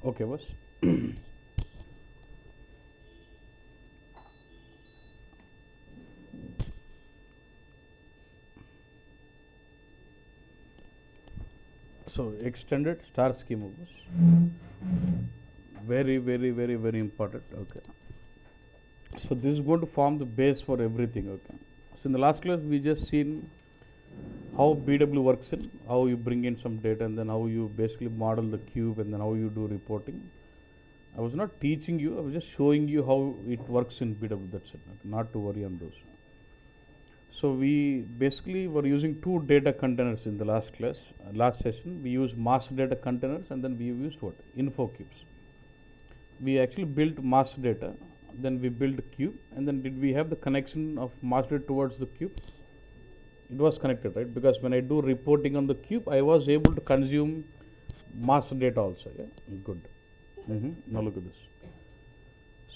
Okay, boss. So extended star schema was very important. Okay. So this is going to form the base for everything. Okay. So in the last class we just seen how BW works in, how you bring in some data, and then how you basically model the cube, and then how you do reporting. I was not teaching you, I was just showing you how it works in BW. That's it. Okay. Not to worry on those. So we basically were using two data containers in the last class, last session. We used master data containers, and then we used what? Info cubes. We actually built master data, then we built a cube, and then did we have the connection of master data towards the cube? It was connected, right? Because when I do reporting on the cube, I was able to consume master data also. Yeah, good. Now look at this.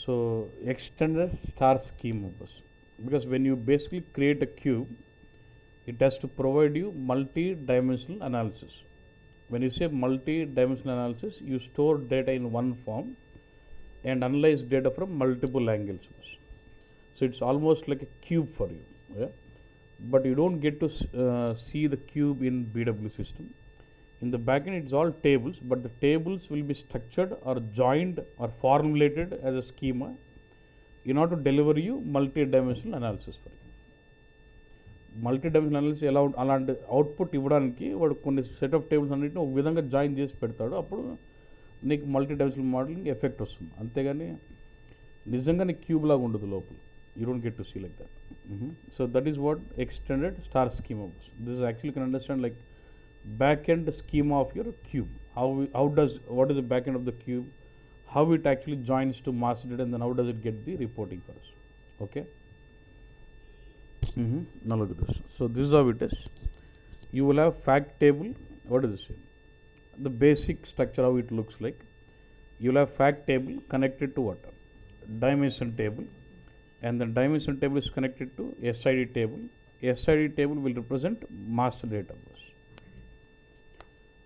So extended star schema was, because when you basically create a cube, it has to provide you multi-dimensional analysis. When you say multi-dimensional analysis, you store data in one form and analyze data from multiple angles. So it's almost like a cube for you. Yeah? But you don't get to see the cube in BW system. In the backend, it's all tables, but the tables will be structured or joined or formulated as a schema in order to deliver you multi-dimensional analysis for you. Multi-dimensional analysis ఎలా అలాంటి output ఇవ్వడానికి వాడు కొన్ని set of tables అన్నింటిని ఒక విధంగా join చేసి పెడతాడు. అప్పుడు నీకు మల్టీ-డైమెన్షనల్ మోడలింగ్ ఎఫెక్ట్ వస్తుంది. అంతేగాని నిజంగా నీకు క్యూబ్ లాగా ఉండదు లోపల. You don't get to see like that. So that is what extended star schema was. This actually can understand like back end schema of your cube. What is the back end of the cube, how it actually joins to master data, and then how does it get the reporting for us. Okay. Now look at this. So this is how it is. You will have fact table. What is this? The basic structure, how it looks like. You will have fact table connected to what? Dimension table, and the dimension table is connected to SID table. SID table will represent master data.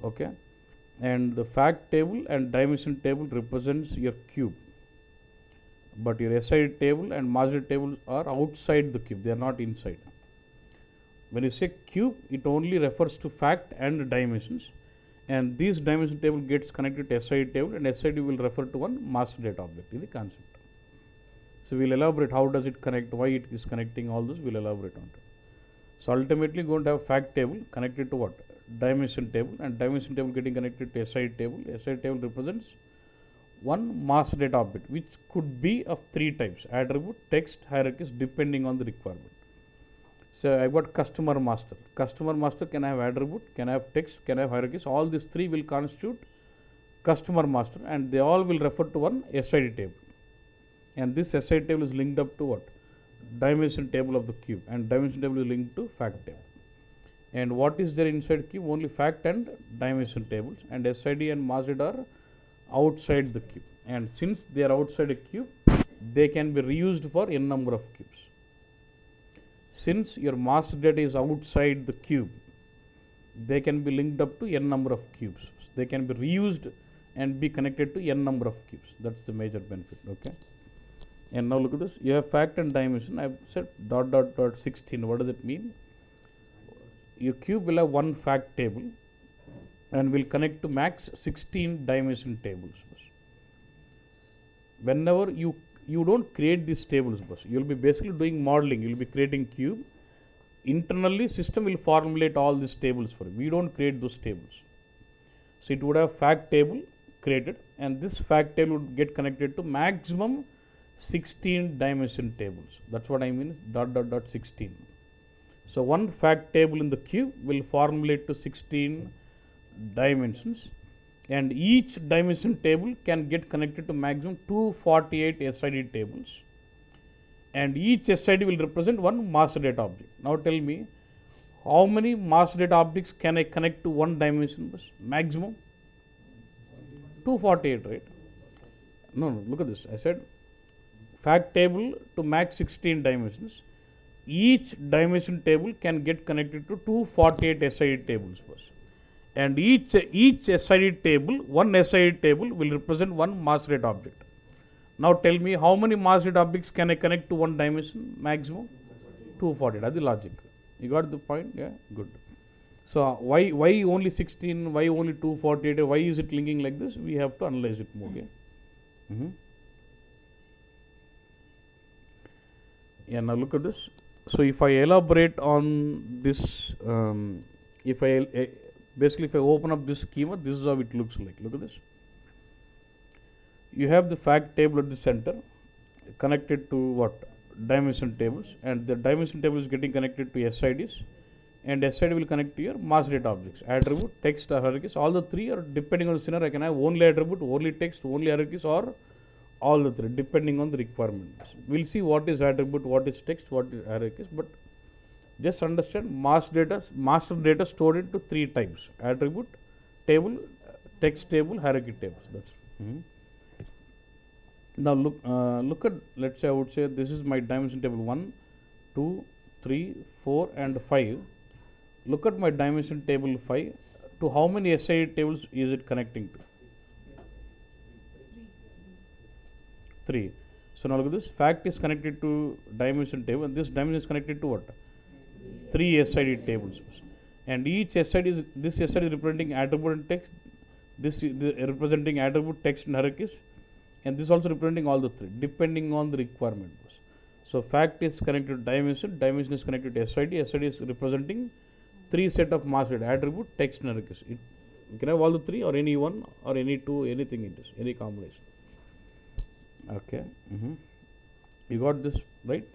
Okay, and the fact table and dimension table represents your cube, but your SID table and master table are outside the cube, they are not inside. When you say cube, it only refers to fact and dimensions, and this dimension table gets connected to SID table, and SID will refer to one master data object. Is the concept. So we'll elaborate how does it connect, why it is connecting, all this we'll elaborate on it. So ultimately going to have fact table connected to what? Dimension table, and dimension table getting connected to SID table. SID table represents one master data object, which could be of three types: attribute, text, hierarchies, depending on the requirement. So I got customer master. Customer master can have attribute, can have text, can have hierarchies. All these three will constitute customer master, and they all will refer to one SID table. And this SID table is linked up to what? Dimension table of the cube, and dimension table is linked to fact table. And what is there inside cube? Only fact and dimension tables, and SID and master data are outside the cube. And since they are outside a cube, they can be reused for n number of cubes. Since your master data is outside the cube, they can be linked up to n number of cubes. They can be reused and be connected to n number of cubes. That's the major benefit. Okay. And now look at this. You have fact and dimension. I've said dot dot dot 16. What does it mean? Your cube will have one fact table and will connect to max 16 dimension tables. Whenever you don't create these tables, you will be basically doing modeling. You will be creating cube. Internally, system will formulate all these tables for you. We don't create those tables. So it would have fact table created, and this fact table would get connected to maximum 16 dimension tables. That's what I mean dot dot dot 16. So one fact table in the cube will formulate to 16 dimensions, and each dimension table can get connected to maximum 248 SID tables, and each SID will represent one master data object. Now tell me, how many master data objects can I connect to one dimension? Maximum 248, right? No, look at this. I said fact table to max 16 dimensions. Each dimension table can get connected to 248 SID tables first. and each SID table, one SID table will represent one mass rate object. Now tell me, how many mass rate objects can I connect to one dimension maximum? 240. That's the logic. You got the point? Yeah, good. So why only 16? Why only 248? Why is it linking like this? We have to analyze it more. Okay? Yeah. Now look at this. So if I elaborate on this, if I basically if I open up this schema, this is how it looks like. Look at this. You have the fact table at the center, connected to what? Dimension tables, and the dimension table is getting connected to SIDs, and SID will connect to your mass rate objects, attribute, text, or hierarchies. All the three are depending on the scenario. I can have only attribute, only text, only hierarchies, or all the three depending on the requirements. We'll see what is attribute, what is text, what is hierarchies, but just understand master data stored into three types: attribute, table, text table, hierarchy tables. That's Now look at, let's say I would say this is my dimension table 1, 2, 3, 4 and 5. Look at my dimension table 5. To how many SID tables is it connecting to? 3. So now look at this. Fact is connected to dimension table, and this dimension is connected to what? 3 SID tables. And each SID is, this SID is representing attribute and text, this is representing attribute, text and hierarchies, and this also representing all the three depending on the requirement. So fact is connected to dimension, dimension is connected to SID, SID is representing 3 set of mass rate: attribute, text and hierarchies. You can have all the 3 or any one or any 2, anything it is, any combination. Okay. You got this right?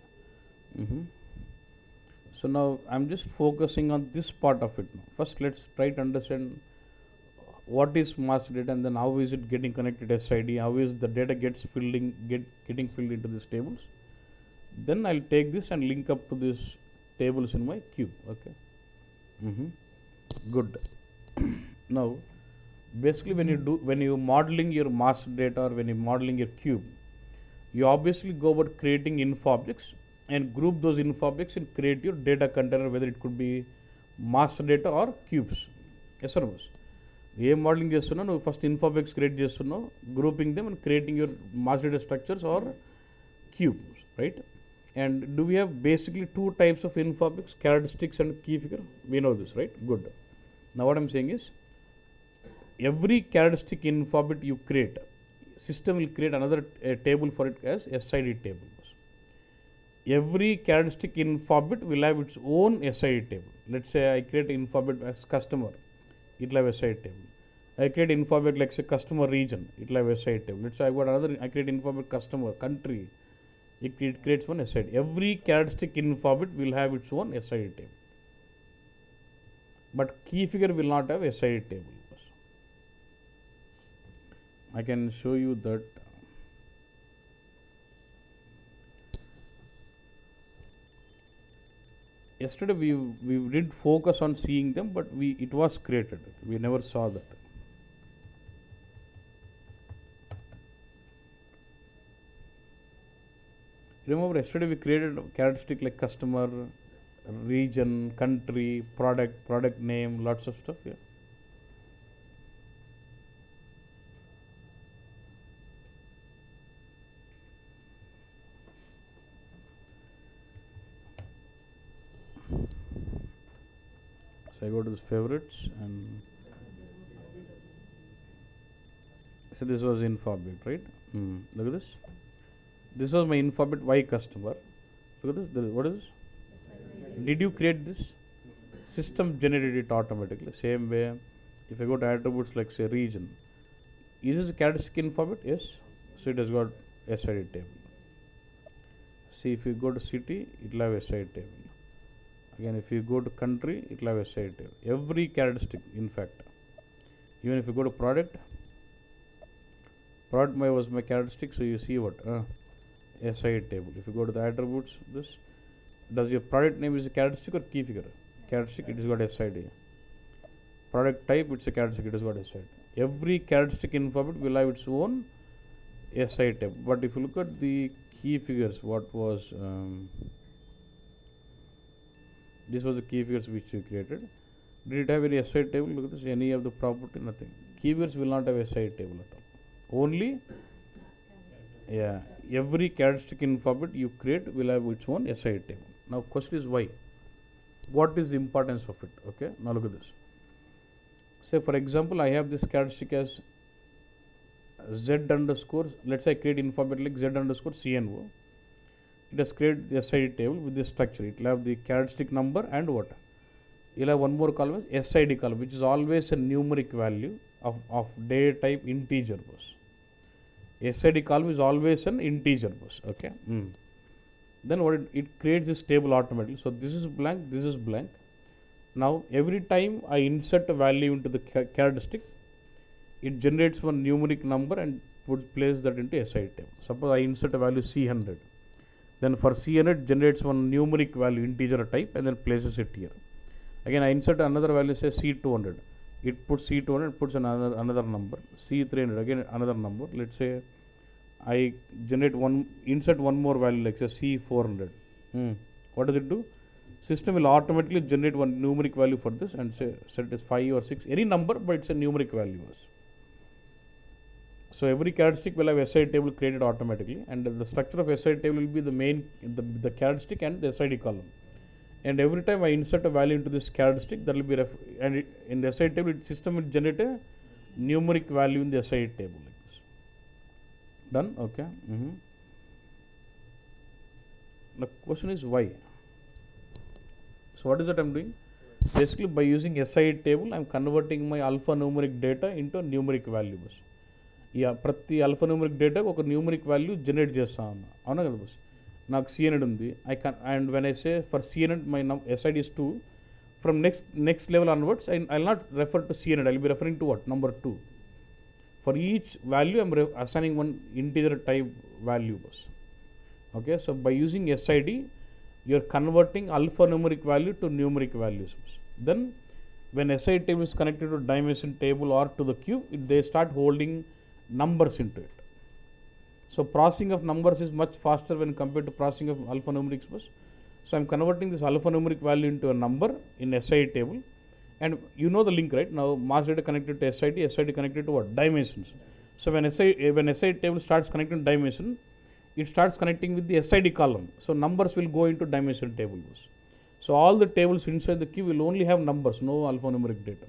So now I'm just focusing on this part of it now. First let's try to understand what is master data, and then how is it getting connected to SID, how is the data getting filled into these tables. Then I'll take this and link up to these tables in my cube. Okay. Good. Now basically when you modeling your master data or when you modeling your cube, you obviously go about creating info objects and group those info objects and create your data container, whether it could be master data or cubes. Yes or no? ఏ modelling చేస్తున్నావు నువ్వు first info objects create చేస్తున్నావు, grouping them and creating your master data structures or cubes, right? And do we have basically 2 types of info objects, characteristics and key figure? We know this, right? Good. Now what I'm saying is, every characteristic info object you create, system will create another table for it as SID table. Every characteristic info object will have its own SID table. Let's say I create info object as customer, it will have a SID table. I create info object like say customer region, it will have a SID table. Let's say I create info object customer country, it creates one SID. Every characteristic info object will have its own SID table, but key figure will not have SID table. I can show you that. Yesterday we did focus on seeing them, but it was created. We never saw that. Remember yesterday we created a characteristic like customer, region, country, product name, lots of stuff. Yeah. So I go to this favorites and so this was info object, right? Look at this. This was my info object Y customer. Look at this. What is this? Did you create this? System generated it automatically. Same way, if I go to attributes like say region, is this a characteristic info object? Yes. So it has got SID table. See, if you go to city, it will have SID table. Again, if you go to country, it will have SID table. Every characteristic, in fact. Even if you go to product was my characteristic, so you see what? SID table. If you go to the attributes, this, does your product name is a characteristic or key figure? Characteristic, it has got SID. Product type, it's a characteristic, it has got SID. Every characteristic info object will have its own SID table. But if you look at the key figures, what was this was the key figures which we created. Did it have any SI table? Look at this, any of the property, nothing. Keywords will not have SI table at all. Only, yeah, every characteristic in alphabet you create will have its own SI table. Now question is why? What is the importance of it? Okay, now look at this. Say for example, I have this characteristic as Z underscore, let's say I create alphabet like Z underscore CNO. It has created the SID table with this structure. It will have the characteristic number and what? You'll have one more column as SID column, which is always a numeric value of data type integer bus. SID column is always an integer bus. Okay. Then what it creates this table automatically. So this is blank, this is blank. Now every time I insert a value into the characteristic, it generates one numeric number and place that into SID table. Suppose I insert a value C100. Then for C100 it generates one numeric value integer type and then places it here. Again I insert another value, say C200. It puts C200, it puts another number. C300, again another number. Let's say I insert one more value like say C400. What does it do? System will automatically generate one numeric value for this and say set it as 5 or 6, any number, but it's a numeric value. So every characteristic will have SID table created automatically, and the structure of SID table will be the main, the characteristic and the SID column. And every time I insert a value into this characteristic, that will be in the SID table, system will generate a numeric value in the SID table like this. Done? Okay. The question is why? So what is that I am doing? Basically by using SID table, I am converting my alphanumeric data into numeric values. Yeah, ప్రతి alphanumeric data ఒక numeric value generate చేస్తాను. అవునా కదా bus? నాకు C100 ఉంది. And when I say for C100 my SID is 2, from next level onwards I'll not refer to C100. I'll be referring to what? Number 2. For each value I'm assigning one integer type value bus. Okay, so by using SID you're converting alphanumeric value to numeric values. Then when SID table is connected to dimension table or to the cube, they start holding numbers into it. So processing of numbers is much faster when compared to processing of alphanumeric bus. So I'm converting this alphanumeric value into a number in SID table, and you know the link, right? Now mass data connected to SID connected to what? Dimensions. So when SID table starts connecting to dimension, it starts connecting with the SID column. So numbers will go into dimension table bus. So all the tables inside the queue will only have numbers, no alphanumeric data.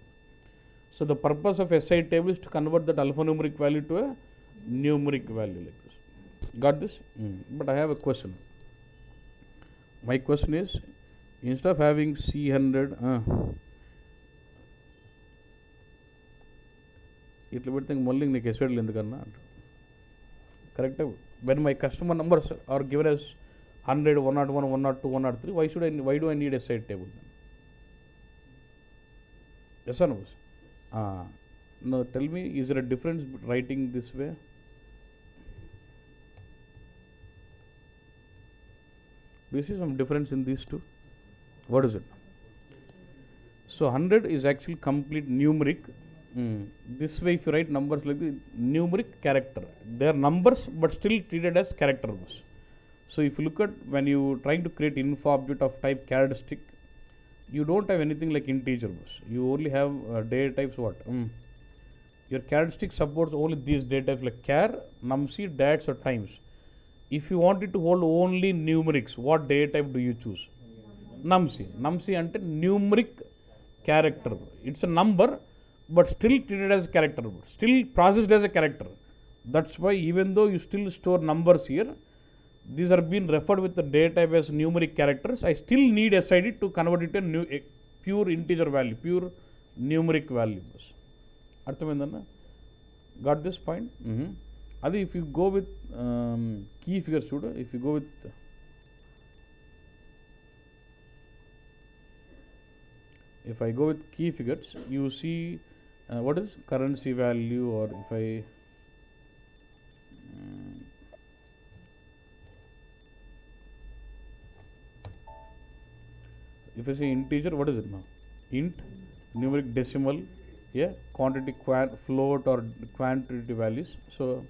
So the purpose of SID table is to convert that alphanumeric value to a numeric value like this. Got this? But I have a question. My question is, instead of having C100, ఇట్లా పెడితే మళ్ళీ నీకు ఎస్ఐడ్లు ఎందుకన్నా correct. when my customer numbers are given as 100, 101, 102, 103, why do I need a SID table then? Yes or no? Now tell me, is there a difference writing this way? Do you see some difference in these two? What is it? So 100 is actually complete numeric. This way if you write numbers like the numeric character, they are numbers but still treated as character bus. So if you look at when you trying to create info object of type characteristic, you don't have anything like integer bus. You only have data types what? Your characteristic supports only these data types like char, numc, dats or times. If you wanted to hold only numerics, what data type do you choose? numc. numc ante numeric character. It's a number but still treated as a character, still processed as a character. That's why even though you still store numbers here, these are being referred with the data type as numeric characters. I still need SID to convert it to a pure integer value, pure numeric value. Arthamaindana? Got this point? Adi, if you go with key figures, if you go with if I go with key figures, you see what is currency value, or if I say integer, what is it now? Int, numeric decimal, yeah, quantity, float or quantity values. So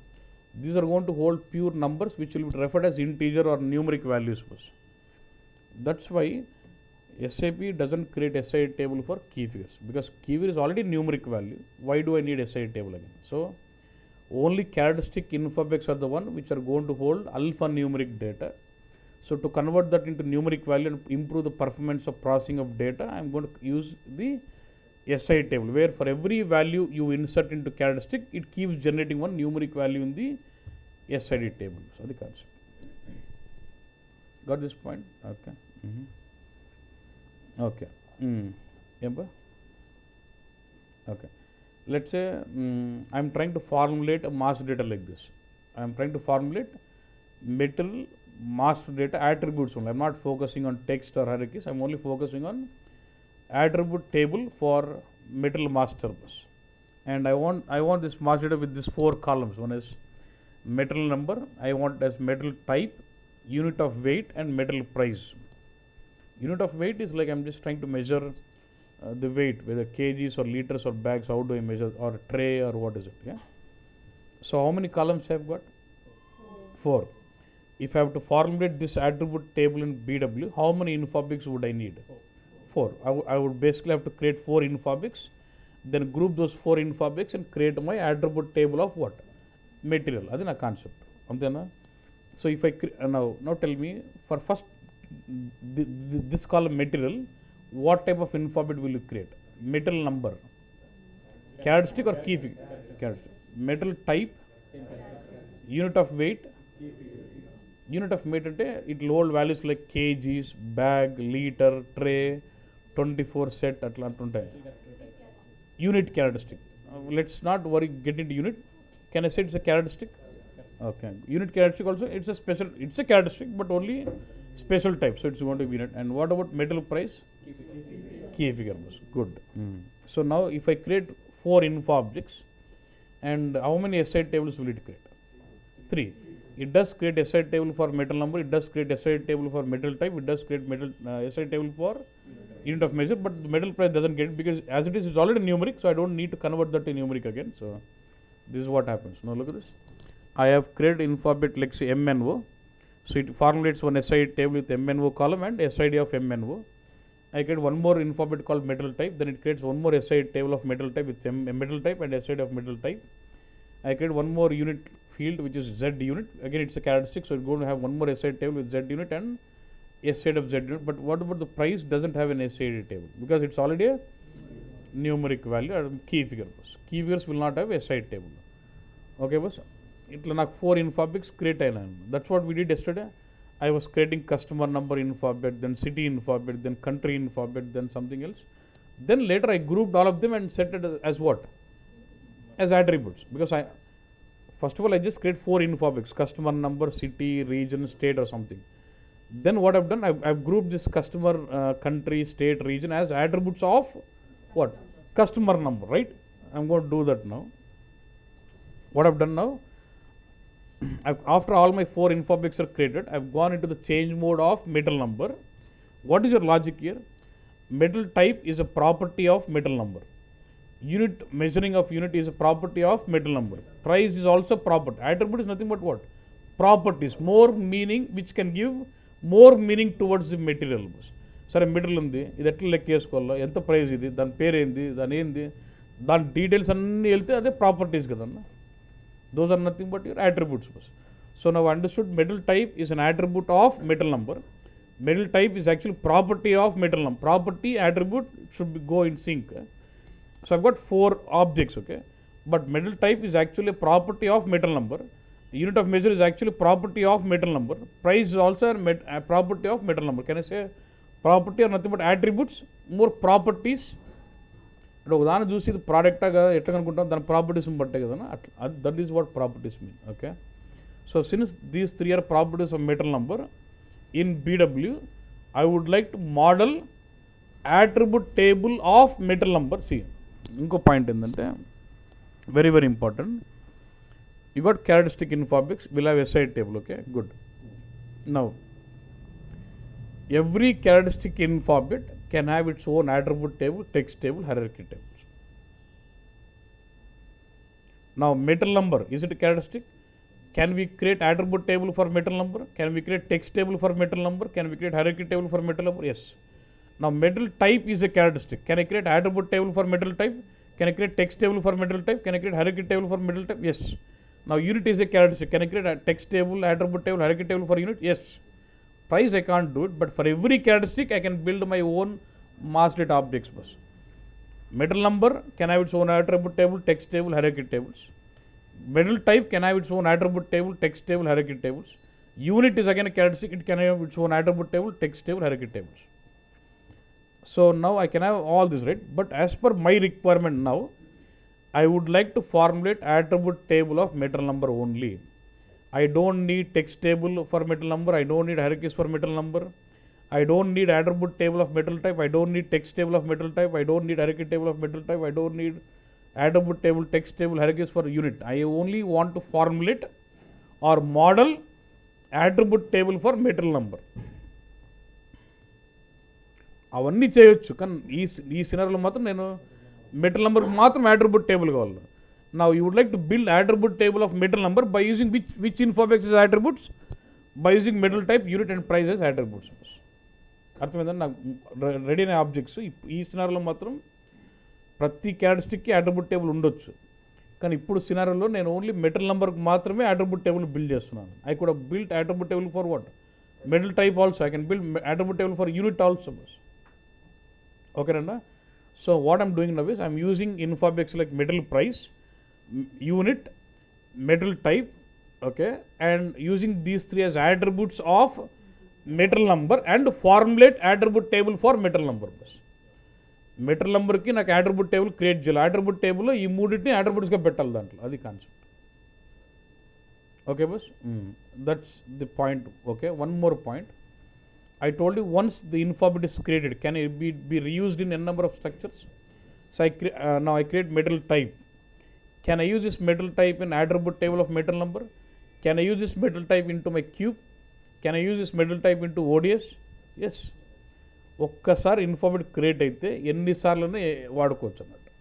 these are going to hold pure numbers which will be referred as integer or numeric values. That's why SAP doesn't create SI table for key figures because key figure is already numeric value. Why do I need SI table again? So only characteristic infobix are the one which are going to hold alphanumeric data. So to convert that into numeric value and improve the performance of processing of data, I am going to use the SI table, where for every value you insert into characteristic, it keeps generating one numeric value in the SID table. So the concept. Got this point? Okay. Okay. Okay. Let's say I am trying to formulate a master data like this. I am trying to formulate metal master data attributes only. I am not focusing on text or hierarchies. I am only focusing on attribute table for metal master bus. And I want this master data with these 4 columns. One is metal number. I want as metal type, unit of weight, and metal price. Unit of weight is like I am just trying to measure the weight, whether kgs or liters or bags. How do I measure, or tray, or what is it? Yeah. So how many columns I have got? 4. If I have to formulate this attribute table in BW, how many infobix would I need? 4. I would basically have to create 4 infobix, then group those 4 infobix and create my attribute table of what? Material. That is a concept. So if I now tell me for first this column material, what type of infobit will you create? Metal number, characteristic or key figure? Characteristic. Metal type, unit of weight. Unit of weight ante it will hold values like kgs, bag, liter, tray, 24 set atla antuntayi. Unit characteristic. Let's not worry, get into unit. Can I say it's a characteristic? Okay. Unit characteristic also, it's a special, it's a characteristic but only special type, so it's going to be unit. And what about metal price? Key figure. Good. So now if I create 4 info objects, and how many SI tables will it create? 3. It does create SI table for metal number, it does create SI table for metal type, it does create metal SI table for unit of measure, but the metal price doesn't get it because as it is, it's already numeric, so I don't need to convert that to numeric again. So this is what happens. Now look at this. I have created infobit like say MNO. So it formulates one SID table with MNO column and SID of MNO. I create one more infobit called metal type, then it creates one more SID table of metal type with metal type and SID of metal type. I create one more unit field which is Z unit. Again it's a characteristic, so it's going to have one more SID table with Z unit and SID of Z unit. But what about the price? Doesn't have an SID table because it's already a numeric value or key figure. Key figures will not have a SID table. Okay, boss. It will not 4 infobits create island. That's what we did yesterday. I was creating customer number infobit, then city infobit, then country infobit, then something else. Then later I grouped all of them and set it as what? As attributes. Because first of all I just create 4 infobits: customer number, city, region, state or something. Then what I've done, I've grouped this customer, country, state, region as attributes of what? Customer number, right? I'm going to do that now. What I've done now, after all my 4 infobits are created, I've gone into the change mode of metal number. What is your logic here? Metal type is a property of metal number. Unit measuring of unit is a property of metal number. Price is also property. Attribute is nothing but what? Properties. More meaning, which can give more meaning towards the material. Sir, metal undi, ఇది ఎట్లా లెక్క చేసుకోవాలా, ఎంత price ఇది, దాని పేరు ఏంది, దాని ఏంది, దాని డీటెయిల్స్ అన్నీ వెళ్తే అదే ప్రాపర్టీస్ కదన్నా. Those are nothing but your attributes. So now understood, metal type is an attribute of metal number. Metal type is actually property of metal number. Property, attribute should go in sync. So I've got 4 objects, okay. But metal type is actually a property of metal number. Unit of measure is actually property of metal number. Price is also a property of metal number. Can I say property or nothing but attributes? More properties. ఇప్పుడు ఉదాహరణ చూసి ఇది ప్రోడక్టా కదా ఎట్లా కనుక్కుంటాం, దాని properties బట్టే కదా, అట్లా that is what properties mean. Okay. So since these 3 are properties of metal number in BW, I would like to model attribute table of metal number. See, ఇంకో పాయింట్ ఏంటంటే very very important. You got characteristic infoobjects, will have SI table. Okay, good. Now every characteristic infobit can have its own attribute table, text table, hierarchy tables. Now metal number, is it a characteristic? Can we create attribute table for metal number? Can we create text table for metal number? Can we create hierarchy table for metal number? Yes. Now metal type is a characteristic. Can I create attribute table for metal type? Can I create text table for metal type? Can I create hierarchy table for metal type? Yes. Now unit is a characteristic. Can I create a text table, attribute table, hierarchy table for unit? Yes. Price I can't do it, but for every characteristic I can build my own mass data objects bus. Metal number can have its own attribute table, text table, hierarchy tables. Metal type can have its own attribute table, text table, hierarchy tables. Unit is again a characteristic, it can have its own attribute table, text table, hierarchy tables. So now I can have all this, right? But as per my requirement now, I would like to formulate attribute table of metal number only. I don't need text table for metal number, I don't need hierarchies for metal number, I don't need attribute table of metal type, I don't need text table of metal type, I don't need hierarchy table of metal type, I don't need attribute table, text table, hierarchies for unit. I only want to formulate or model attribute table for metal number. అవన్నీ చేయొచ్చు, కానీ ఈ సినారియోలో మాత్రం నేను metal నెంబర్కి మాత్రం attribute table కావాలి. Now you would like to build attribute table of metal number by using which infobex as attributes? By using metal type, unit and price as attributes. అర్థమైందండి? నాకు రెడీ అయిన ఆబ్జెక్ట్స్ ఈ సినారియోలో మాత్రం ప్రతి క్యారెక్టరిస్టిక్కి attribute table ఉండొచ్చు, కానీ ఇప్పుడు సినారియోలో నేను ఓన్లీ మెటల్ నెంబర్కి మాత్రమే అట్రిబ్యూట్ టేబుల్ బిల్డ్ చేస్తున్నాను. I could have build attribute table for what? Metal type also. I can build attribute table for unit also. ఓకేనా? So what I'm doing now is I'm using infoobjects like metal price, unit, metal type, okay, and using these three as attributes of metal number and formulate attribute table for metal number. Metal నెంబర్కి నాకు attribute table create చేయాలి. Attribute టేబుల్లో ఈ మూడింటిని అట్రిబ్యూట్స్గా పెట్టాలి దాంట్లో, అది concept. Okay bus, that's the point. Okay, one more point. I told you once the infobit is created, can it be reused in n number of structures? So now I create metal type. Can I use this metal type in attribute table of metal number? Can I use this metal type into my cube? Can I use this metal type into ODS? Yes. ఒక్కసారి ఇన్ఫోబిట్ create అయితే ఎన్నిసార్లునే వాడుకోవచ్చు అన్నట్టు.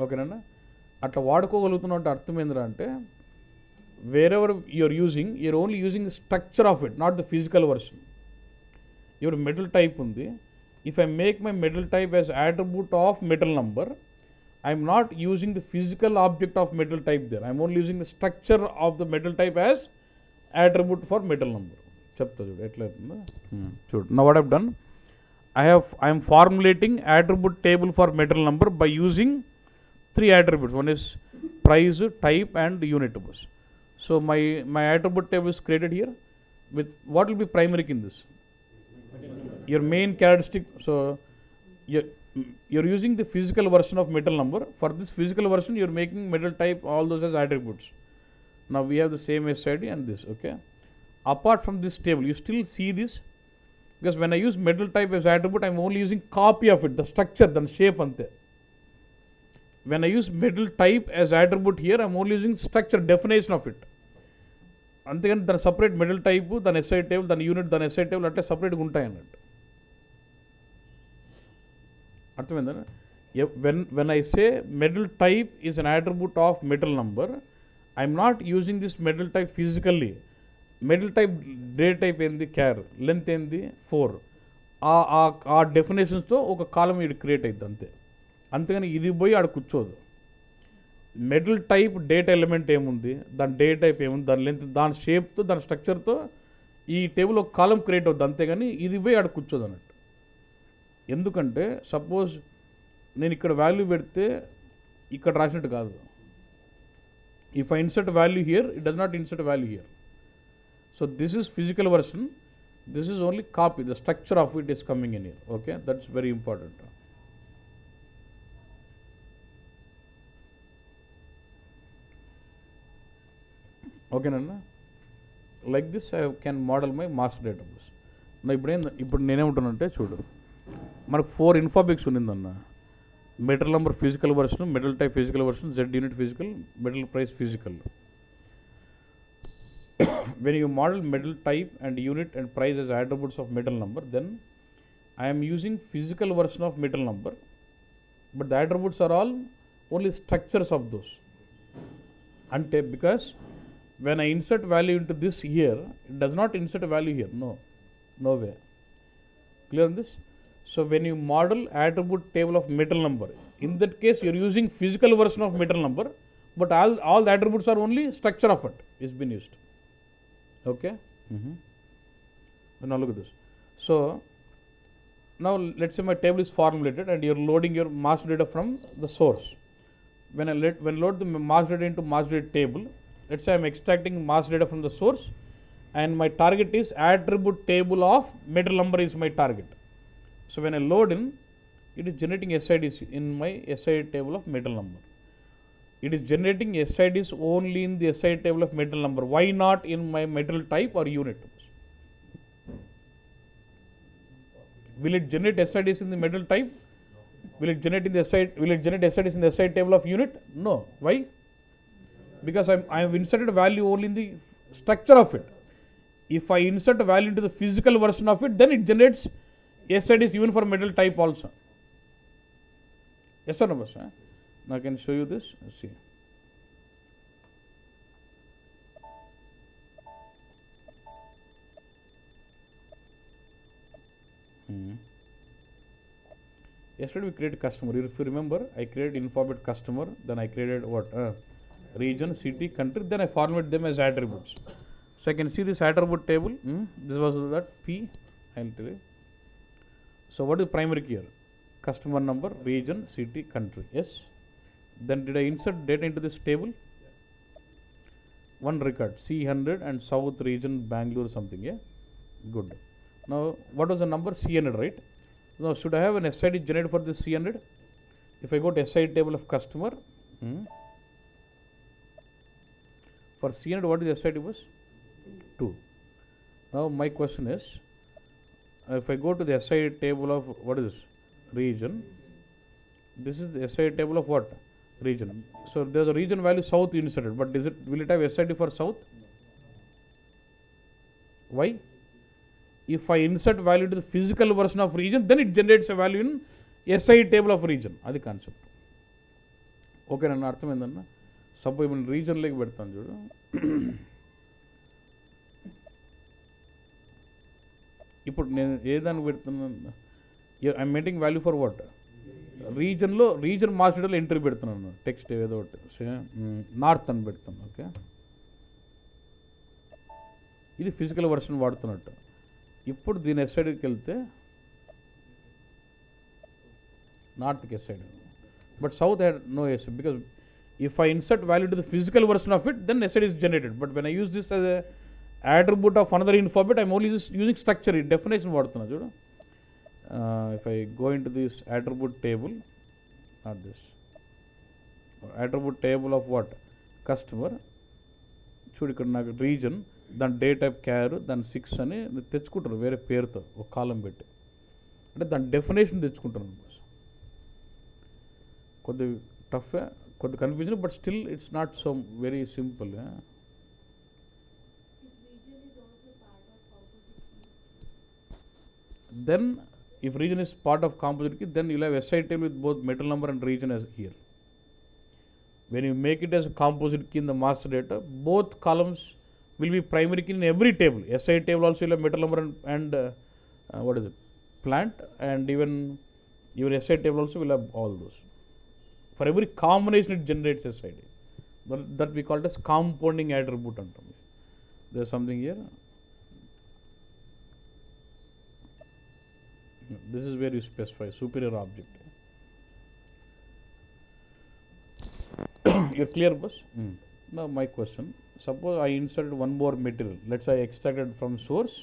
ఓకేనా? అట్లా వాడుకోగలుగుతున్నా అంటే అర్థం ఏంద్రా అంటే, wherever you are using, you are only using the structure of it, not the physical version. Your metal type undi, if I make my metal type as attribute of metal number, I am not using the physical object of metal type there, I am only using the structure of the metal type as attribute for metal number. Chepta chudu etla aitundo chudu. Now what I have done, I am formulating attribute table for metal number by using three attributes. One is price, type and unit. So my attribute table is created here with what will be primary in this? Your main characteristic. So you're using the physical version of metal number. For this physical version, you're making metal type, all those as attributes. Now we have the same SID and this. Okay. Apart from this table, you still see this, because when I use metal type as attribute, I'm only using copy of it, the structure, the shape ante. When I use metal type as attribute here, I'm only using structure, definition of it. అంతేగాని దాని separate metal type, దాని SI table, దాని unit, దాని SI table అంటే సపరేట్గా ఉంటాయి అన్నట్టు. అర్థమైందా? When I say metal type is an attribute of metal number, I'm not using this metal type physically. Metal type day type ఏంది, క్యార్, లెంత్ ఏంది 4, ఆ డెఫినేషన్స్తో ఒక కాలం ఇది క్రియేట్ అవుతుంది అంతే. అంతేగాని ఇది పోయి ఆడ కూర్చోదు. మెటల్ టైప్ డేటా ఎలిమెంట్ ఏముంది, దాని డే టైప్ ఏముంది, దాని లెంత్, దాని షేప్తో, దాని స్ట్రక్చర్తో ఈ టేబుల్ ఒక కాలం క్రియేట్ అవుతుంది అంతేగాని ఇది పోయి ఆడ కూర్చోదు అన్నట్టు. ఎందుకంటే సపోజ్ నేను ఇక్కడ వాల్యూ పెడితే ఇక్కడ రాసినట్టు కాదు. If I insert value here, it does not insert value here. So this is physical version, this is only copy, the structure of it is coming in here. Okay, that's very important. ఓకేనన్నా? Like this I can model my master database. ఇప్పుడు నేనేమంటున్నానంటే చూడు, మనకు 4 infoobjects ఉన్నిందన్న. Metal number physical version, metal type physical version, Z unit physical, metal price physical. When you model metal type and unit and price as attributes of metal number, then I am using physical version of metal number, but the attributes are all only structures of those. Ante because when I insert value into this here, it does not insert a value here. No way. Clear on this? So when you model attribute table of metal number, in that case you are using physical version of metal number, but all the attributes are only structure of it is been used. Okay. Now look at this. So now let's say my table is formulated and you are loading your master data from the source. When load the master data into master data table, let's say I am extracting master data from the source, and my target is attribute table of metal number is my target. So when I load in, it is generating SIDs in my SID table of metal number. It is generating SIDs only in the SID table of metal number. Why not in my metal type or unit? Will it generate SIDs in the metal type? Will it generate in the SID? Will it generate SIDs in the SID table of unit? No. Why? Because I have inserted a value only in the structure of it. If I insert a value into the physical version of it, then it generates SIDs even for metal type also. Yes or no, boss? Now I can show you this. Let's see. Yesterday we created customer. If you remember, I created infobit customer, then I created what? Region, city, country, then I format them as attributes. So I can see this attribute table. This was that P. I will tell you. So what is primary key here? Customer number, region, city, country. Yes. Then did I insert data into this table? One record, C100 and South region, Bangalore something. Yeah. Good. Now what was the number? C100, right? Now should I have an SID generated for this C100? If I go to SID table of customer, for C100 what is the SID was? 2. Now my question is, if I go to the SID table of what is this? Region, this is the SID table of what? Region. So there is a region value south inserted, but will it have SID for south? Why? If I insert value to the physical version of region, then it generates a value in SID table of region. That's the concept. Okay, nanu artham endanna. Suppose in region like pedtanu chudu. ఇప్పుడు నేను ఏదాన్ని పెడుతున్నాను, I'm maintaining value for what? రీజన్లో region మాస్టర్లో entry పెడుతున్నాను, text ఏదో ఒకటి north అని పెడుతున్నాను. ఓకే, ఇది ఫిజికల్ వర్షన్ వాడుతున్నట్టు. ఇప్పుడు దీని ఎస్ఐడ్కి వెళ్తే నార్త్కి SID, but south had no SID, because if I insert value to the physical version of it, then SID is generated. But when I use this as a attribute of another infobit, I am only just using structure, definition vadutunna chudu. If I go into this attribute table, not this attribute table of what? Customer, చూడు ఇక్కడ నాకు reason, దాని day type క్యార్, దాని 6 అని తెచ్చుకుంటారు వేరే పేరుతో ఒక కాలం పెట్టి, అంటే దాని డెఫినేషన్ తెచ్చుకుంటాను. కొద్ది టఫ్, కొద్ది confusion, but still it's not so very simple. Then if region is part of composite key, then you'll have SI table with both metal number and region as here. When you make it as a composite key in the master data, both columns will be primary key in every table. SI table also will have metal number and what is it, plant, and even your SI table also will have all those. For every combination it generates SID. That we call it as compounding attribute. There is something here. This is where you specify superior object. You're clear, boss? Now my question, suppose I inserted one more material. Let's say I extracted from source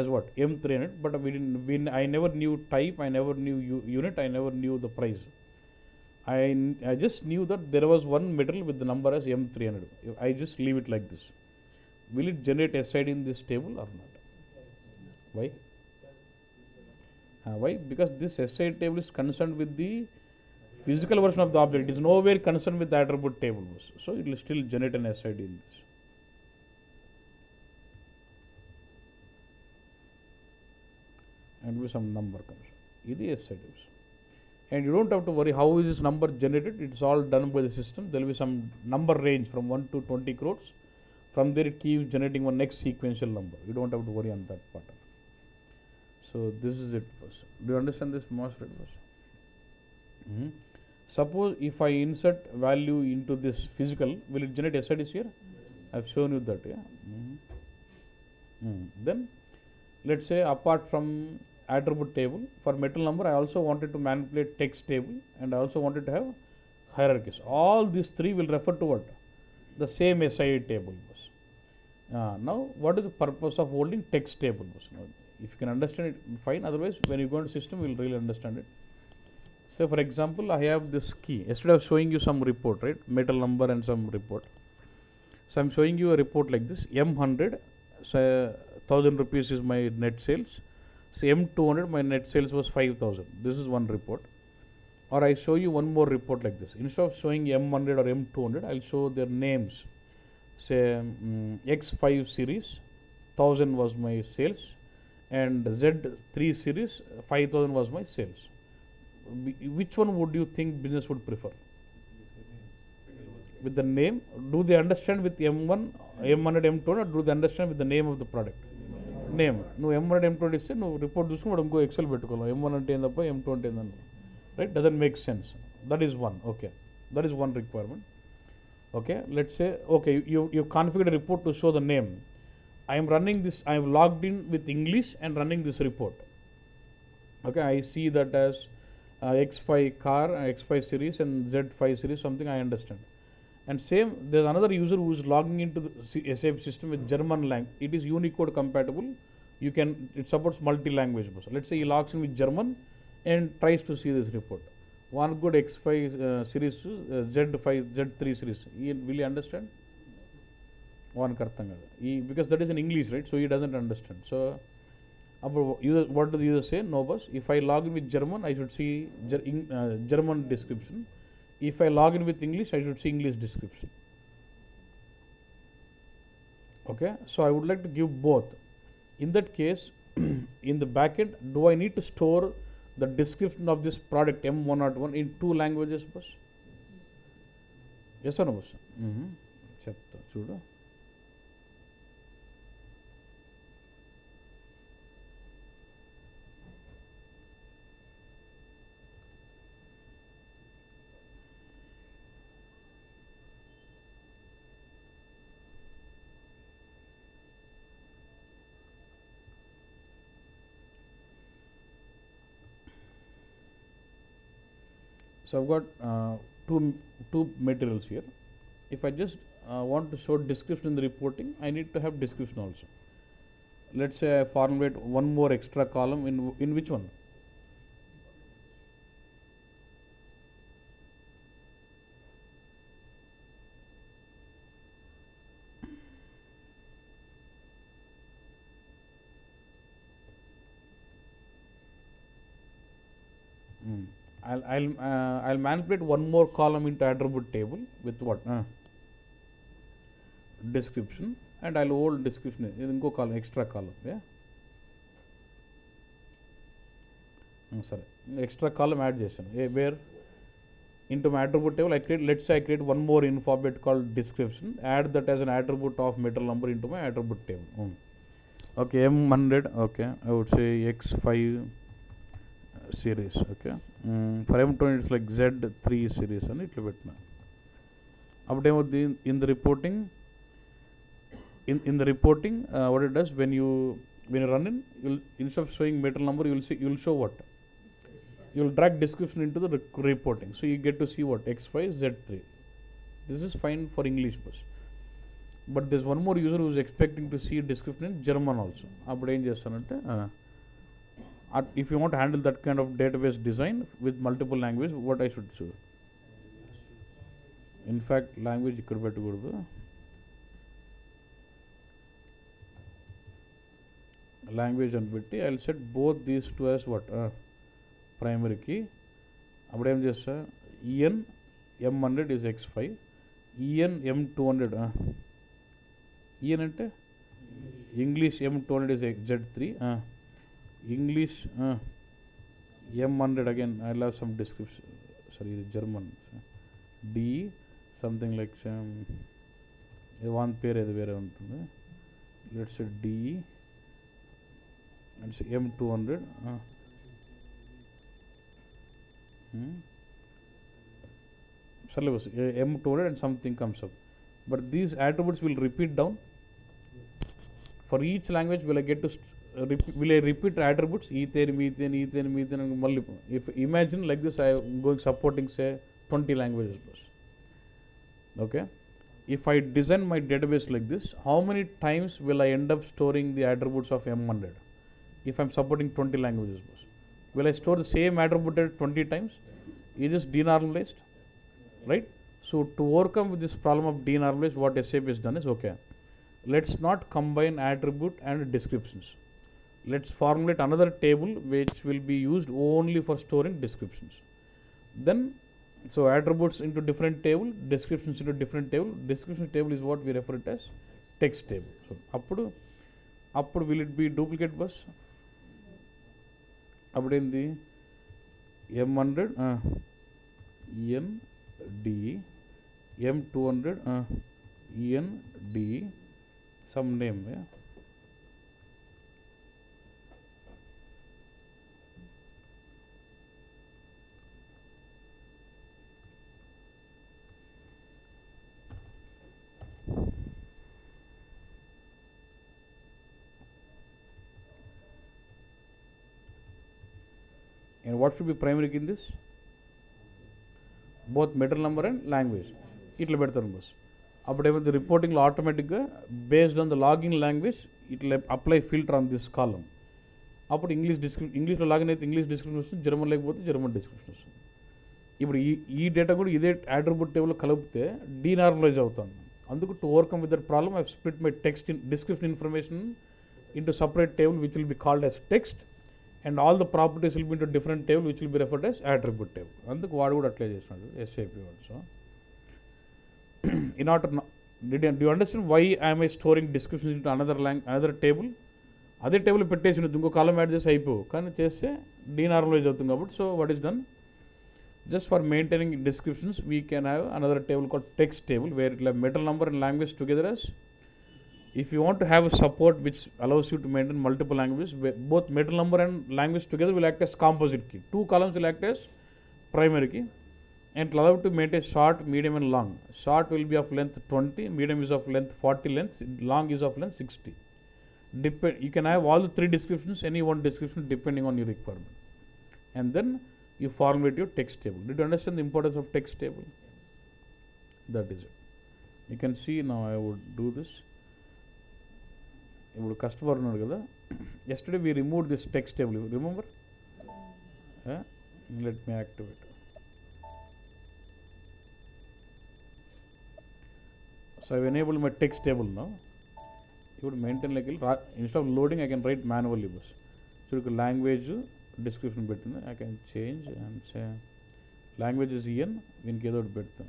as what? M300, but I never knew type, I never knew unit, I never knew the price. I just knew that there was one material with the number as M300. I just leave it like this. Will it generate SID in this table or not? Why? Why? Because this SID table is concerned with the physical version of the object. It is nowhere concerned with the attribute table. So it will still generate an SID in this. And with some number comes. This is SID. And you don't have to worry how is this number generated. It's all done by the system. There will be some number range from 1 to 20 crores. From there it keeps generating one next sequential number. You don't have to worry on that part. So this is it first. Do you understand this MOSFET first? Suppose if I insert value into this physical, will it generate SIDs here? I've shown you that. Yeah. Then let's say apart from attribute table, for metal number I also wanted to manipulate text table, and I also wanted to have hierarchies. All these three will refer to what? The same SID table. Now what is the purpose of holding text table? Now, if you can understand it, fine. Otherwise, when you go into system, you will really understand it. So for example, I have this key. Yesterday I was showing you some report, right? Metal number and some report. So I'm showing you a report like this. M100, so 1000 rupees is my net sales. So M200, my net sales was 5000. This is one report. Or I show you one more report like this. Instead of showing M100 or M200, I'll show their names. Say X5 series, 1000 was my sales, and Z3 series, 5000 was my sales. Which one would you think business would prefer? With the name. Do they understand with M1, M100, M200, or do they understand with the name of the product? Name. No, M100, M200 is no report. This one go Excel betukola. M1 ante endappa, M2 ante endanu. Right? Doesn't make sense. That is one. Okay. That is one requirement. Okay. Let's say okay, you configured a report to show the name. I am running this. I am logged in with English and running this report. Okay. I see that as X5 car, X5 series, and Z5 series, something I understand. And same, there's another user who is logging into the SAP system with German language. It is Unicode compatible. It supports multi-language. Let's say he logs in with German and tries to see this report. One good X5 series, Z5, Z3 series. Will he understand? One kartanga. Because that is in English, right? So he doesn't understand. So what does the user say? No, boss. If I log in with German, I should see German description. If I log in with English, I should see English description. Okay. So I would like to give both. In that case, in the backend, do I need to store the description of this product M101 in two languages, boss? Yes or no, boss? Chapta chuda. So I've got two materials here. If I just want to show description in the reporting, I need to have description also. Let's say I formulate one more extra column in which one? I'll manipulate one more column into attribute table with what? Description, and I'll hold description in go column, extra column. Yeah. Sorry, extra column add చేశాను. Where into my attribute table I create, let's say I create one more info object called description. Add that as an attribute of metal number into my attribute table. Okay, M100. Okay, I would say X5 series. Okay. For M20 it's like Z3 series and it will be in the reporting. In the reporting, what it does when you run in, you'll instead of showing metal number, you'll show what? You'll drag description into the reporting, so you get to see what? X5 Z3. This is fine for English bus, but there's one more user who is expecting to see description in German also. If you want to handle that kind of database design with multiple languages, what I should do? In fact, language ikkada pettukudadu. Language and petti, I'll set both these two as what? Primary key. Appudu em chesta? En M100 is X5. En M200. En ante English M200 is Z3. English M100 again. I'll have some description. Sorry, German. D something like one pair edu vera untundi. Let's say D and say M200. Syllabus M200 and something comes up. But these attributes will repeat down. For each language, will I get to will I repeat attributes? Ethane, methane, and multiple. If imagine like this, I am going supporting say 20 languages. Okay. If I design my database like this, how many times will I end up storing the attributes of M100? If I am supporting 20 languages, will I store the same attribute 20 times? Is this denormalized? Right? So to overcome with this problem of denormalized, what SAP has done is, okay, let's not combine attribute and descriptions. Let's formulate another table which will be used only for storing descriptions. Then, so attributes into different table, descriptions into different table. Description table is what we refer it as text table. So appudu will it be duplicate bus? Appudu in the M100 ND, M200 END, some name, yeah. And what should be primary key in this? Both material number and language. It will better bus. Upon the reporting automatic based on the login language, it will apply filter on this column. Upon English description, English login with English description, German like both German description. ఇప్పుడు ఈ data కూడా ఇదే attribute టేబుల్లో కలిపితే denormalise అవుతుంది. అందుకు to overcome with that problem I split my text description information into separate table which will be called as text and all the properties will be into different table which will be referred as attribute table. అందుకు వాడు కూడా అట్లే చేసినాడు SAP వాడు. So in order do you understand why am I storing descriptions into another table? అదే table పెట్టేసి ఇంకో కాలం add చేసి అయిపో, కానీ చేస్తే డీనార్మలైజ్ అవుతుంది కాబట్టి. So what is done, just for maintaining descriptions we can have another table called text table where it will have metal number and language together as. If you want to have a support which allows you to maintain multiple languages, both metal number and language together will act as composite key. Two columns will act as primary key and it will allow to maintain short, medium and long. Short will be of length 20, medium is of length 40 length, long is of length 60. You can have all the three descriptions, any one description depending on your requirement. And then you formulate your text table. Did you understand the importance of text table? That is it. You can see now I would do this. ఇప్పుడు customer ఉన్నాడు కదా, yesterday we removed this text table, you remember? Let me activate. So I have enabled my text table now. You would maintain like instead of loading I can write manually. So you language description పెట్టింది, I can change and say language is EN, దీనికి ఏదో ఒకటి పెడతా.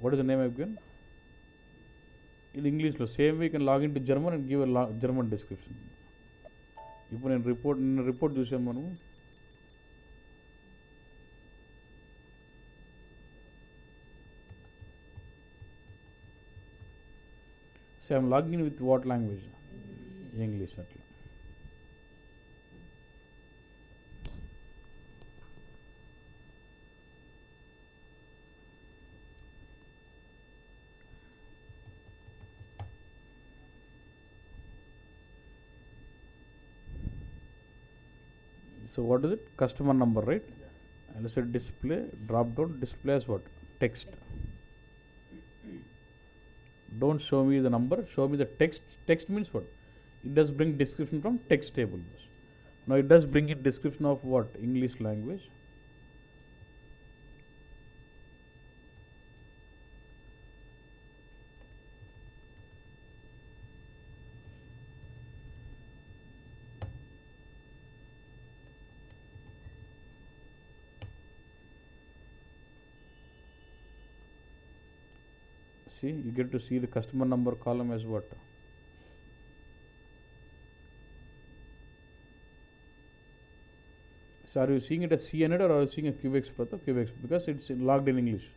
What is the name I've given? ఇది ఇంగ్లీష్లో same way can log in to German and give German description. ఇప్పుడు నేను report చూసాం మనం. So I'm logging in with what language? English. అట్లా so what is it? Customer number, right? And let's say display, drop down, display as what? Text. Don't show me the number, show me the text. Text means what? It does bring description from text table. Now it does bring in description of what? English language. See, you get to see the customer number column as what? So are you seeing it as CNET or are you seeing a QX path? QX, because it's logged in English.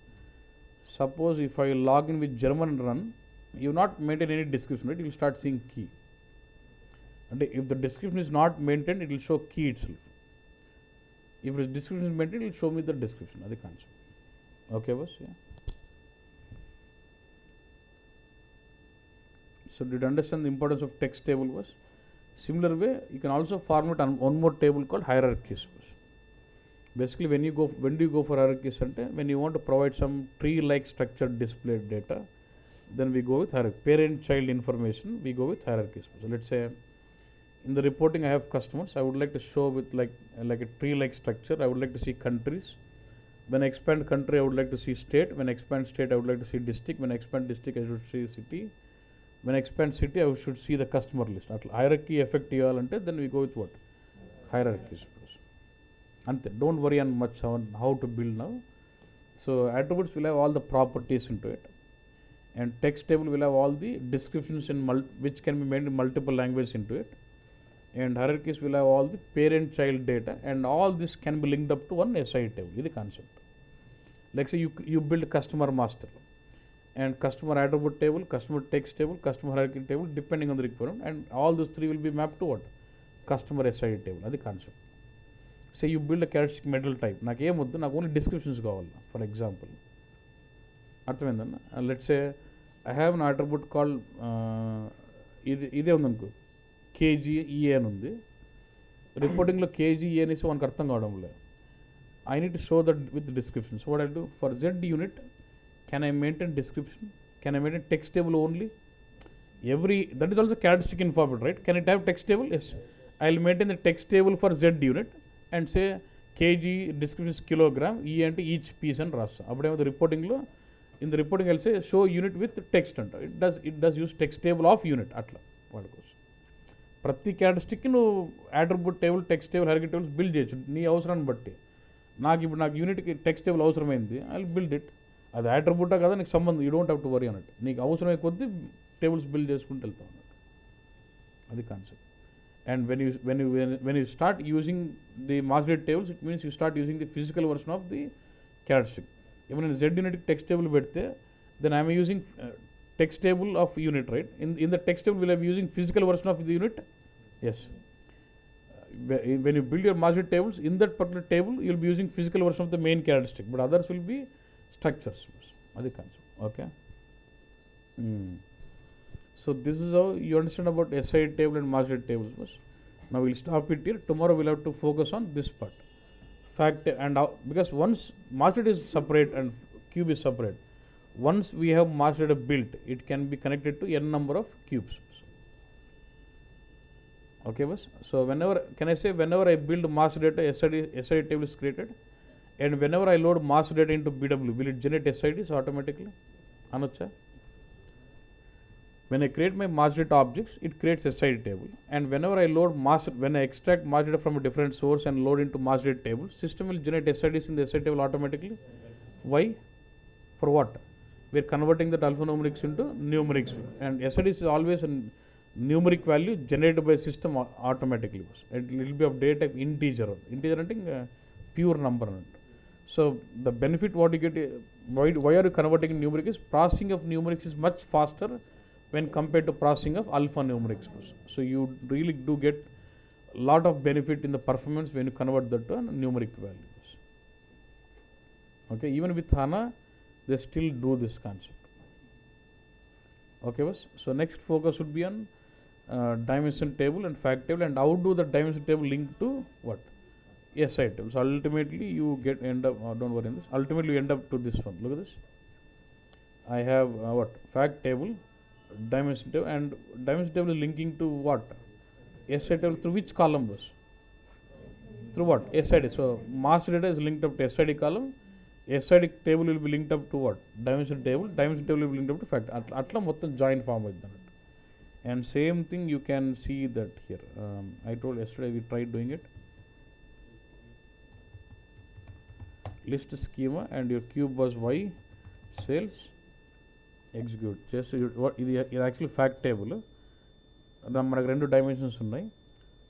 Suppose if I log in with German and run, you not maintain any description, right? You will start seeing key. And if the description is not maintained, it will show key itself. If the description is maintained, it will show me the description. That's the concept. Okay, boss? Yeah. So did you understand the importance of text table, boss? Similar way, you can also format one more table called hierarchies. Basically, when do you go for hierarchies? When you want to provide some tree-like structured display data, then we go with hierarchy. Parent-child information, we go with hierarchies. So let's say in the reporting I have customers. I would like to show with like a tree-like structure. I would like to see countries. When I expand country, I would like to see state. When I expand state, I would like to see district. When I expand district, I should see city. When I expand city, I should see the customer list. Hierarchy effect ante, then we go with what? Hierarchies. Ante. Don't worry on much on how to build now. So attributes will have all the properties into it, and text table will have all the descriptions in which can be made in multiple languages into it, and hierarchies will have all the parent-child data, and all this can be linked up to one SI table. This is the concept. Like say you build customer master, and customer attribute table, customer text table, customer hierarchy table, depending on the requirement, and all those three will be mapped to what? Customer SI table. That's the concept. Say you build a characteristic metal type. నాకు ఏమొద్దు, నాకు only descriptions కావాలి. For example అర్థమైందన్న. Let's say I have an attribute called ఇదే ఉందనుకో, కేజీఈఏ అని ఉంది. రిపోర్టింగ్లో కేజీఈఏ అనేసి మనకు అర్థం కావడం లేదు. I need to show that with description. So what I'll do for Z unit, can I maintain description? Can I maintain text table only? That is also characteristic information, right? Can it have text table? Yes. I'll maintain the text table for Z unit and say kg description is kilogram, E and each piece and rasa. Abademo the reporting lo, in the reporting I'll say show unit with text anta. It does use text table of unit atla vadukochu. ప్రతి characteristic నువ్వు attribute table, text table, hierarchy tables build చేయొచ్చు నీ అవసరాన్ని బట్టి. నాకు యూనిట్కి text table అవసరమైంది, I will build it. అది అట్రిబ్యూటా కదా నీకు సంబంధం, you don't have to worry అన్నట్టు. నీకు అవసరమై కొద్దీ టేబుల్స్ బిల్డ్ చేసుకుంటూ వెళ్తాం అన్నట్టు. అది concept. And when you start using the master tables, it means you start using the physical version of the characteristic. Even in Z unit text table పెడితే, then I am using text table of unit, right? In the text table will I be using physical version of the unit? Yes. When you build your master tables, in that particular table you will be using physical version of the main characteristic, but others will be structures. That's the concept. Okay. So this is how you understand about SI table and master tables. Now we'll stop it here. Tomorrow we'll have to focus on this part. Fact and because once master is separate and cube is separate, once we have master data built, it can be connected to n number of cubes. Okay, boss. So whenever I build master data, SID table is created, and whenever I load master data into BW, will it generate SIDs automatically? Anocha. When I create my master data objects, it creates SID table, and whenever I load when I extract master data from a different source and load into master data table, system will generate SIDs in the SID table automatically. Why? For what? We are converting that alphanumerics into numerics, and SIDs is always a numeric value generated by system automatically. It will be of data type integer. Integer hunting pure number. So the benefit what you get, why are you converting in numeric is processing of numerics is much faster when compared to processing of alphanumerics. So you really do get a lot of benefit in the performance when you convert that to numeric values. Okay, even with HANA, they still do this concept. Okay, boss. So next focus would be on dimension table and fact table, and how do the dimension table link to what? SI table. So ultimately you end up, don't worry in this, ultimately you end up to this one. Look at this. I have what? Fact table, dimension table, and dimension table is linking to what? SI table through which column was? Through what? SID. So master data is linked up to SID column. SID table will be linked up to what? Dimension table. Dimension table will be linked up to fact. Atla mottam join form with that. And same thing you can see that here. I told yesterday we tried doing it. List schema and your cube was Y. Sales. Execute. Just what ఇది actually fact table. మనకు రెండు dimensions ఉన్నాయి.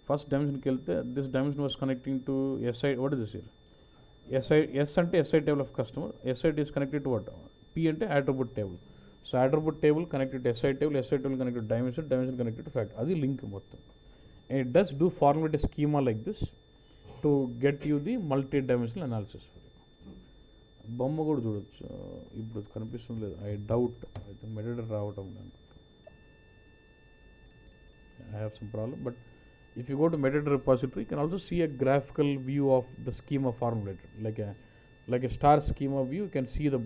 First డైమెన్షన్కి వెళ్తే this dimension was connecting to SI. What is this year? S అంటే SI table of customer. SI is connected to what? P అంటే attribute table. So attribute table connected to SI table, SI table connected to dimension, dimension connected to fact. Adi link మొత్తం. And it does do formulate a schema like this to get you the multi-dimensional analysis for you. బొమ్మ కూడా చూడొచ్చు. ఇప్పుడు కనిపిస్తుంది లేదు. I doubt. అయితే మెడిటర్ రావటం లేదు. I have some problem, but if you go to metadata repository, you can also see a graphical view of the schema formulated, like a star schema view. You can see the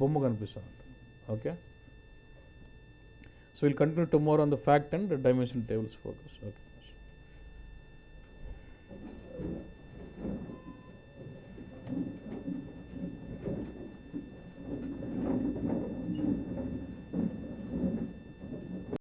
bomma kanipistundi. Okay. So we'll continue tomorrow on the fact and the dimension tables focus. Okay.